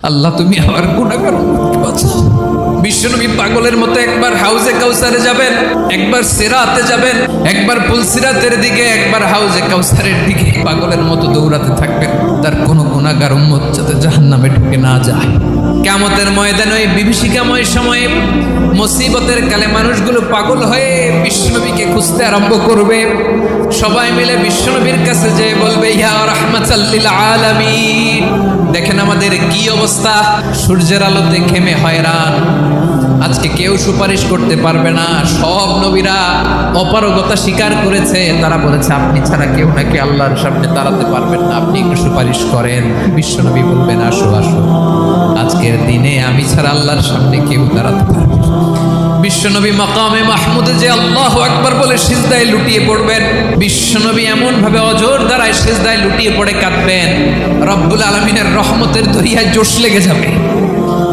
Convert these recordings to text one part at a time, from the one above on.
আল্লাহ তুমি আমার গুনাহগার উম্মতকে বাঁচাও। বিশ্বনবী পাগলের মতো একবার হাউজে কাউসারে যাবেন, একবার সিরাতে যাবেন, একবার পুলসিরাতের দিকে, একবার হাউজে কাউসারের দিকে পাগলের মতো দৌড়াতে থাকবেন, তার কোনো গুনাহগার উম্মত যাতে জাহান্নামে ঢুকে না যায়। কিয়ামতের ময়দানে ওই বিভীষিকাময় সময়ে মুসিবতের কালে মানুষগুলো পাগল হয়ে বিশ্বনবীকে খুঁজতে আরম্ভ করবে। সবাই মিলে বিশ্বনবীর কাছে যেয়ে বলবে, ইয়া রাহমাতাল লিল আলামিন, দেখেন আমাদের কি অবস্থা, সূর্যের আলোতে ঘেমে হয়রান, আজকে কেউ সুপারিশ করতে পারবে না। সব নবীরা অপারগতা স্বীকার করেছে, তারা বলেছে আপনি ছাড়া কেউ নাকি আল্লাহর সামনে দাঁড়াতে পারবেন না, আপনি একটু সুপারিশ করেন। বিশ্বনবী বলবেন, আসো আসো, আজকের দিনে আমি ছাড়া আল্লাহর সামনে কেউ দাঁড়াতে পারবে না। বিশ্বনবী মাকামে মাহমুদে যে আল্লাহু আকবার বলে সিজদায় লুটিয়ে পড়বেন, বিশ্বনবী এমন ভাবে অজর দ্বারায় সিজদায় লুটিয়ে পড়ে কাঁদবেন, রব্বুল আলামিনের রহমতের দরিয়ায় জোশ লেগে যাবে।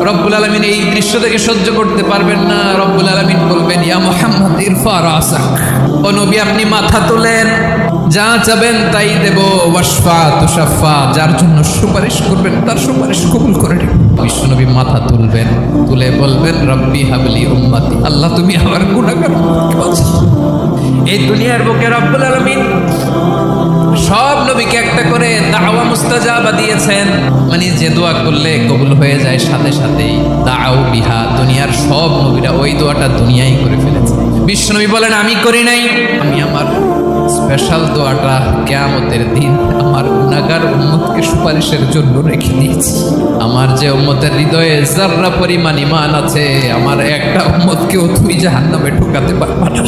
রব্বুল আলামিন এই দৃশ্য থেকে সহ্য করতে পারবেন না। রব্বুল আলামিন বলবেন, ইয়া মুহাম্মদ ইরফা রাসাক, ও নবী আপনি মাথা তোলেন, যা চাবেন তাই দেব, ওয়াশফা তুশাফা, যার জন্য সুপারিশ করবেন তার সুপারিশ কবুল করে নেব। বিশ্বনবী মাথা তুলবেন, তুলে বলবেন, রব্বি হাবলি উম্মতি, আল্লাহ তুমি আমার গুনাহগার উম্মতকে বাঁচাও। এই দুনিয়ার বুকে রব্বুল আলামিন সব নবীকে একটা করে দাওয়া মুস্তাজাবা দিয়েছেন, মানে যে দোয়া করলে কবুল হয়ে যায় সাথে সাথেই, দাও বিহা, দুনিয়ার সব নবীরা ওই দোয়াটা দুনিয়ায় করে ফেলেছে। বিশ্বনবী বলেন, আমি করি নাই, আমি আমার স্পেশাল দোয়াটা কিয়ামতের দিন আমার গুনাহগার উম্মতকে সুপারিশের জন্য রেখে দিয়েছি। আমার যে উম্মতের হৃদয়ে যাররা পরিমাণ ঈমান আছে, আমার একটা উম্মতকেও তুমি জাহান্নামে ঢোকাতে পারবা না।